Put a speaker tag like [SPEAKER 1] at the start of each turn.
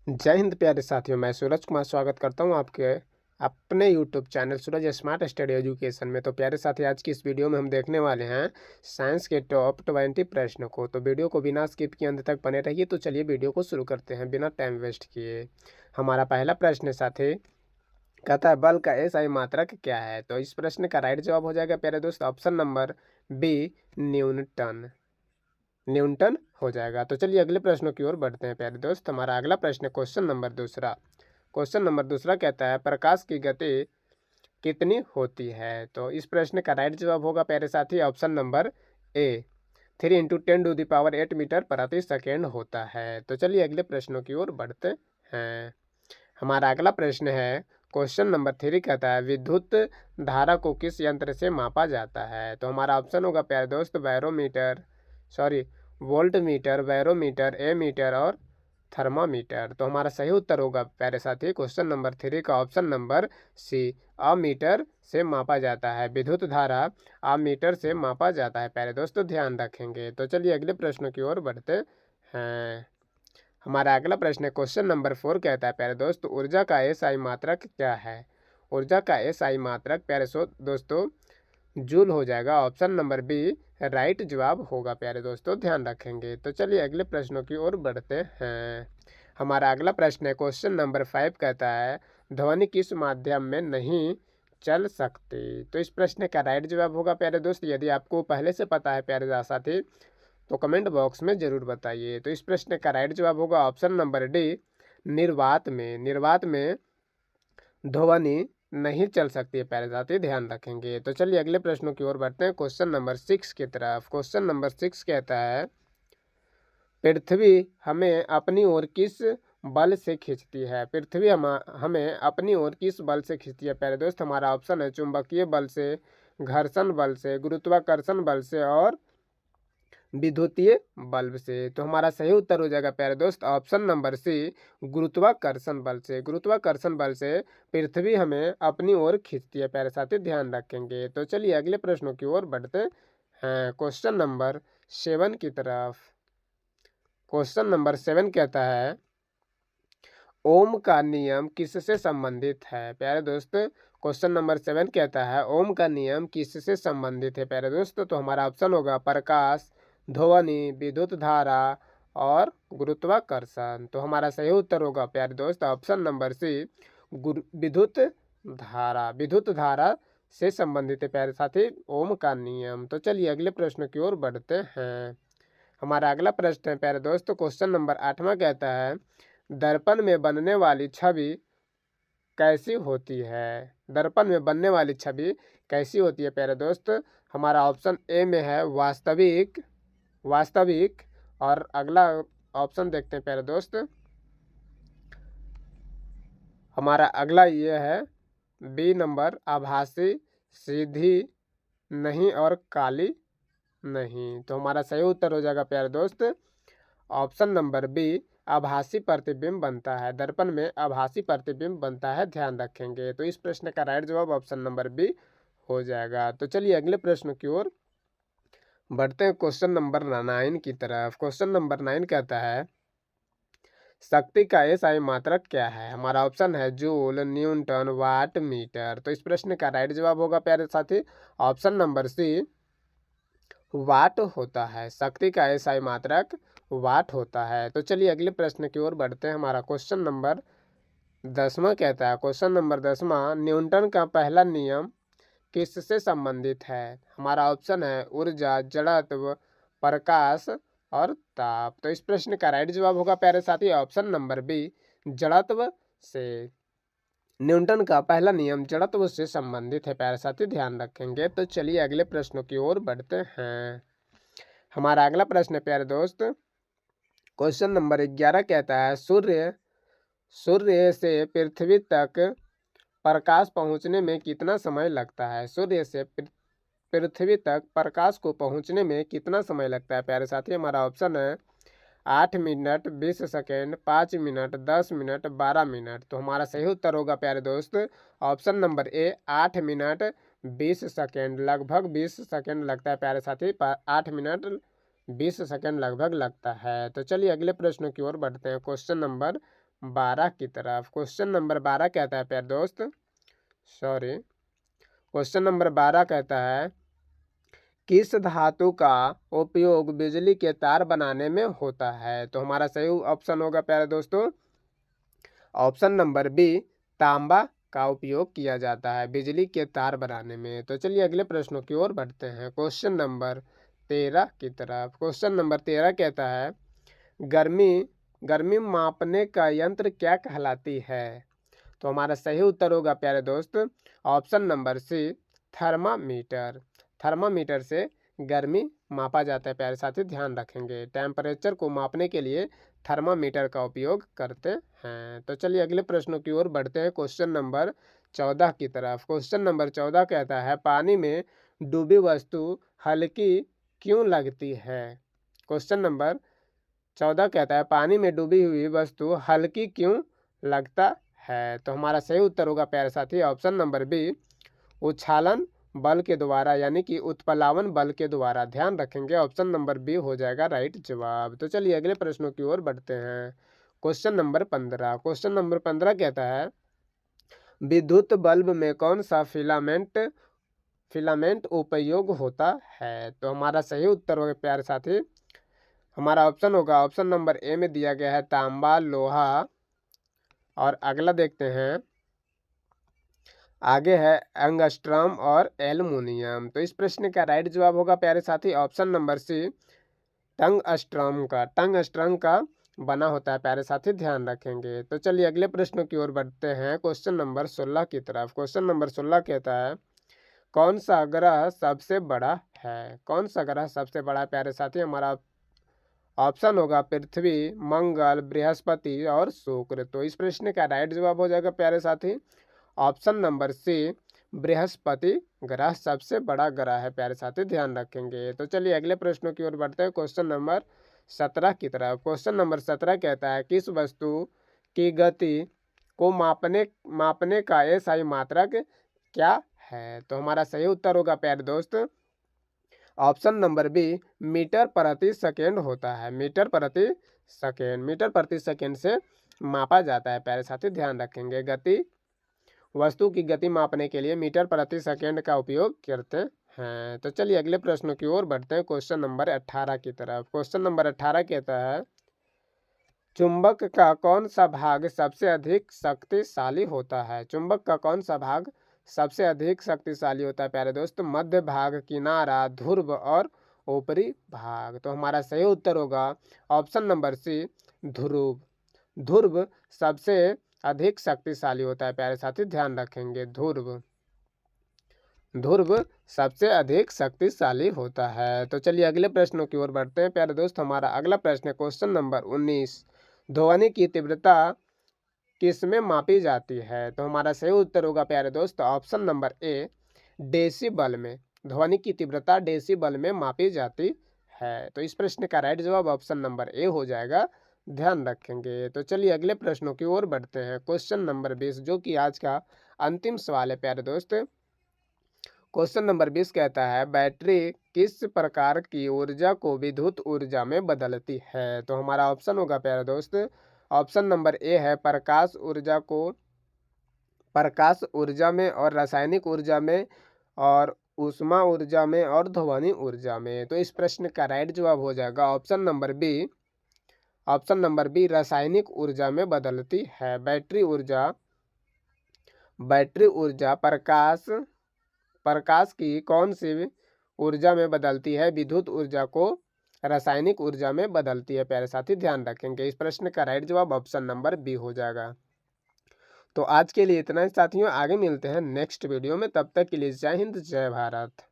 [SPEAKER 1] जय हिंद प्यारे साथियों, मैं सूरज कुमार स्वागत करता हूं आपके अपने यूट्यूब चैनल सूरज स्मार्ट स्टडी एजुकेशन में। तो प्यारे साथी, आज की इस वीडियो में हम देखने वाले हैं साइंस के टॉप 20 प्रश्नों को। तो वीडियो को बिना स्किप किए अंत तक बने रहिए। तो चलिए वीडियो को शुरू करते हैं बिना टाइम वेस्ट किए। हमारा पहला प्रश्न साथी कहता है, बल का एसआई मात्रक क्या है? तो इस प्रश्न का राइट जवाब हो जाएगा प्यारे दोस्त option number B, Newton. Newton हो जाएगा। तो चलिए अगले प्रश्नों की ओर बढ़ते हैं प्यारे दोस्त। हमारा अगला प्रश्न क्वेश्चन नंबर दूसरा कहता है, प्रकाश की गति कितनी होती है? तो इस प्रश्न का राइट जवाब होगा प्यारे साथी ऑप्शन नंबर ए, 3 × 10⁸ मीटर प्रति सेकेंड होता है। तो चलिए अगले प्रश्नों की ओर बढ़ते हैं। हमारा अगला प्रश्न है क्वेश्चन नंबर 3 कहता है, विद्युत धारा को किस यंत्र से मापा जाता है? तो हमारा ऑप्शन होगा प्यारे दोस्त वोल्ट मीटर, बैरोमीटर, एमीटर और थर्मामीटर। तो हमारा सही उत्तर होगा प्यारे साथी क्वेश्चन नंबर 3 का ऑप्शन नंबर सी, अमीटर से मापा जाता है। विद्युत धारा अमीटर से मापा जाता है प्यारे दोस्तों, ध्यान रखेंगे। तो चलिए अगले प्रश्न की ओर बढ़ते हैं। हमारा अगला प्रश्न है क्वेश्चन नंबर 4 कहता है, प्यारे दोस्त ऊर्जा का एसआई मात्रक क्या है? ऊर्जा का एसआई मात्रक प्यारे दोस्तों जूल हो जाएगा। ऑप्शन नंबर बी राइट जवाब होगा प्यारे दोस्तों, ध्यान रखेंगे। तो चलिए अगले प्रश्नों की ओर बढ़ते हैं। हमारा अगला प्रश्न है क्वेश्चन नंबर 5 कहता है, ध्वनि किस माध्यम में नहीं चल सकती? तो इस प्रश्न का राइट जवाब होगा प्यारे दोस्त, यदि आपको पहले से पता है प्यारे साथी तो कमेंट बॉक्स में ज़रूर बताइए। तो इस प्रश्न का राइट जवाब होगा ऑप्शन नंबर डी, निर्वात में ध्वनि नहीं चल सकती है प्यारे साथी, ध्यान रखेंगे। तो चलिए अगले प्रश्नों की ओर बढ़ते हैं क्वेश्चन नंबर 6 की तरफ। क्वेश्चन नंबर 6 कहता है, पृथ्वी हमें अपनी ओर किस बल से खींचती है? पृथ्वी हमें अपनी ओर किस बल से खींचती है प्यारे दोस्त? हमारा ऑप्शन है चुंबकीय बल से, घर्षण बल से, गुरुत्वाकर्षण बल से और विद्युतीय बल्ब से। तो हमारा सही उत्तर हो जाएगा प्यारे दोस्त ऑप्शन नंबर सी, गुरुत्वाकर्षण बल से। गुरुत्वाकर्षण बल से पृथ्वी हमें अपनी ओर खींचती है प्यारे साथी, ध्यान रखेंगे। तो चलिए अगले प्रश्नों की ओर बढ़ते हैं क्वेश्चन नंबर 7 की तरफ। क्वेश्चन नंबर 7 कहता है, ओम का नियम किससे संबंधित है? प्यारे दोस्त क्वेश्चन नंबर 7 कहता है, ओम का नियम किससे संबंधित है प्यारे दोस्त? तो हमारा ऑप्शन होगा प्रकाश, ध्वनि, विद्युत धारा और गुरुत्वाकर्षण। तो हमारा सही उत्तर होगा प्यारे दोस्त ऑप्शन नंबर सी, विद्युत धारा से संबंधित है प्यारे साथी ओम का नियम। तो चलिए अगले प्रश्न की ओर बढ़ते हैं। हमारा अगला प्रश्न है प्यारे दोस्त क्वेश्चन नंबर 8वां कहता है, दर्पण में बनने वाली छवि कैसी होती है? दर्पण में बनने वाली छवि कैसी होती है प्यारे दोस्त? हमारा ऑप्शन ए में है वास्तविक और अगला ऑप्शन देखते हैं प्यारे दोस्त। हमारा अगला ये है बी नंबर, आभासी, सीधी नहीं और काली नहीं। तो हमारा सही उत्तर हो जाएगा प्यारे दोस्त ऑप्शन नंबर बी, आभासी प्रतिबिंब बनता है। दर्पण में आभासी प्रतिबिंब बनता है, ध्यान रखेंगे। तो इस प्रश्न का राइट जवाब ऑप्शन नंबर बी हो जाएगा। तो चलिए अगले प्रश्न की ओर बढ़ते हैं क्वेश्चन नंबर 9 की तरफ। क्वेश्चन नंबर 9 कहता है, शक्ति का एसआई मात्रक क्या है? हमारा ऑप्शन है जूल, न्यूटन, वाट, मीटर। तो इस प्रश्न का राइट जवाब होगा प्यारे साथी ऑप्शन नंबर सी, वाट होता है। शक्ति का एसआई मात्रक वाट होता है। तो चलिए अगले प्रश्न की ओर बढ़ते हैं। हमारा क्वेश्चन नंबर 10वां कहता है, क्वेश्चन नंबर 10वां, न्यूटन का पहला नियम किससे संबंधित है? हमारा ऑप्शन है ऊर्जा, जड़त्व, प्रकाश और ताप। तो इस प्रश्न का राइट जवाब होगा प्यारे साथी ऑप्शन नंबर बी, जड़त्व से। न्यूटन का पहला नियम जड़त्व से संबंधित है प्यारे साथी, ध्यान रखेंगे। तो चलिए अगले प्रश्नों की ओर बढ़ते हैं। हमारा अगला प्रश्न है प्यारे दोस्त क्वेश्चन नंबर 11 कहता है, सूर्य से पृथ्वी तक प्रकाश पहुंचने में कितना समय लगता है? सूर्य से पृथ्वी तक प्रकाश को पहुंचने में कितना समय लगता है प्यारे साथी? हमारा ऑप्शन है 8 minute 20 second, 5 minute, 10 minute, 12 minute. तो हमारा सही उत्तर होगा प्यारे दोस्त option number A, 8 minute 20 second. लगभग 20 सेकेंड लगता है प्यारे साथी, 8 मिनट 20 सेकेंड लगभग लगता है। तो चलिए अगले प्रश्न की ओर बढ़ते हैं क्वेश्चन नंबर 12 की तरफ। क्वेश्चन नंबर 12 कहता है प्यारे दोस्त, क्वेश्चन नंबर 12 कहता है किस धातु का उपयोग बिजली के तार बनाने में होता है। तो हमारा सही ऑप्शन होगा प्यारे दोस्तों ऑप्शन नंबर बी, तांबा का उपयोग किया जाता है बिजली के तार बनाने में। तो चलिए अगले प्रश्नों की ओर बढ़ते हैं, क्वेश्चन नंबर 13 की तरफ। क्वेश्चन नंबर 13 कहता है गर्मी गर्मी मापने का यंत्र क्या कहलाती है। तो हमारा सही उत्तर होगा प्यारे दोस्त option number C, thermometer. Thermometer से गर्मी मापा जाता है प्यारे साथी, ध्यान रखेंगे। टेम्परेचर को मापने के लिए थर्मामीटर का उपयोग करते हैं। तो चलिए अगले प्रश्नों की ओर बढ़ते हैं, क्वेश्चन नंबर 14 की तरफ। क्वेश्चन नंबर 14 कहता है पानी में डूबी वस्तु हल्की क्यों लगती है। क्वेश्चन नंबर 14 कहता है पानी में डूबी हुई वस्तु हल्की क्यों लगता है। तो हमारा सही उत्तर होगा प्यारे साथी ऑप्शन नंबर बी, उछालन बल के द्वारा, यानी कि उत्प्लावन बल के द्वारा। ध्यान रखेंगे ऑप्शन नंबर बी हो जाएगा राइट जवाब। तो चलिए अगले प्रश्नों की ओर बढ़ते हैं, क्वेश्चन नंबर 15। क्वेश्चन नंबर 15 कहता है विद्युत बल्ब में कौन सा फिलामेंट उपयोग होता है। तो हमारा सही उत्तर होगा प्यारे साथी, हमारा ऑप्शन होगा ऑप्शन नंबर ए में दिया गया है तांबा, लोहा। और अगला देखते हैं, आगे है एंगस्ट्रम और एल्युमिनियम। तो इस प्रश्न का राइट जवाब होगा प्यारे साथी ऑप्शन नंबर सी, टंगस्ट्रम का बना होता है प्यारे साथी, ध्यान रखेंगे। तो चलिए अगले प्रश्नों की ओर बढ़ते हैं, क्वेश्चन नंबर 16 की तरफ। क्वेश्चन नंबर 16 कहता है कौन सा ग्रह सबसे बड़ा है। कौन सा ग्रह सबसे बड़ा है प्यारे साथी, हमारा ऑप्शन होगा पृथ्वी, मंगल, बृहस्पति और शुक्र। तो इस प्रश्न का राइट जवाब हो जाएगा प्यारे साथी ऑप्शन नंबर सी, बृहस्पति ग्रह सबसे बड़ा ग्रह है प्यारे साथी, ध्यान रखेंगे। तो चलिए अगले प्रश्नों की ओर बढ़ते हैं, क्वेश्चन नंबर 17 की तरफ। क्वेश्चन नंबर 17 कहता है किस वस्तु की गति को मापने का एसआई मात्रक क्या है। तो हमारा सही उत्तर होगा प्यारे दोस्त ऑप्शन नंबर बी, मीटर प्रति सेकेंड होता है। मीटर प्रति सेकेंड से मापा जाता है प्यारे साथी, ध्यान रखेंगे। गति वस्तु की गति मापने के लिए मीटर प्रति सेकेंड का उपयोग करते हैं। तो चलिए अगले प्रश्नों की ओर बढ़ते हैं, क्वेश्चन नंबर 18 की तरफ। क्वेश्चन नंबर 18 कहता है चुंबक का कौन सा भाग सबसे अधिक शक्तिशाली होता है। चुंबक का कौन सा भाग सबसे अधिक शक्तिशाली होता है प्यारे दोस्त, मध्य भाग, किनारा, ध्रुव और ऊपरी भाग। तो हमारा सही उत्तर होगा ऑप्शन नंबर सी, ध्रुव। ध्रुव सबसे अधिक शक्तिशाली होता है प्यारे साथी, ध्यान रखेंगे। ध्रुव सबसे अधिक शक्तिशाली होता है। तो चलिए अगले प्रश्नों की ओर बढ़ते हैं प्यारे दोस्त। हमारा अगला प्रश्न है क्वेश्चन नंबर 19, ध्वनि की तीव्रता किस में मापी जाती है। तो हमारा सही उत्तर होगा प्यारे दोस्त ऑप्शन नंबर ए, डेसिबल में। ध्वनि की तीव्रता डेसिबल में मापी जाती है। तो इस प्रश्न का राइट जवाब ऑप्शन नंबर ए हो जाएगा, ध्यान रखेंगे। तो चलिए अगले प्रश्नों की ओर बढ़ते हैं, क्वेश्चन नंबर 20 जो कि आज का अंतिम सवाल है प्यारे दोस्त। क्वेश्चन नंबर 20 कहता है बैटरी किस प्रकार की ऊर्जा को विद्युत ऊर्जा में बदलती है। तो हमारा ऑप्शन होगा प्यारे दोस्त ऑप्शन नंबर ए है प्रकाश ऊर्जा में और रासायनिक ऊर्जा में और ऊष्मा ऊर्जा में और ध्वनि ऊर्जा में। तो इस प्रश्न का राइट जवाब हो जाएगा ऑप्शन नंबर बी, रासायनिक ऊर्जा में बदलती है। बैटरी ऊर्जा प्रकाश की कौन सी ऊर्जा में बदलती है, विद्युत ऊर्जा को रासायनिक ऊर्जा में बदलती है प्यारे साथी, ध्यान रखेंगे। इस प्रश्न का राइट जवाब ऑप्शन नंबर बी हो जाएगा। तो आज के लिए इतना ही साथियों, आगे मिलते हैं नेक्स्ट वीडियो में, तब तक के लिए जय हिंद जय भारत।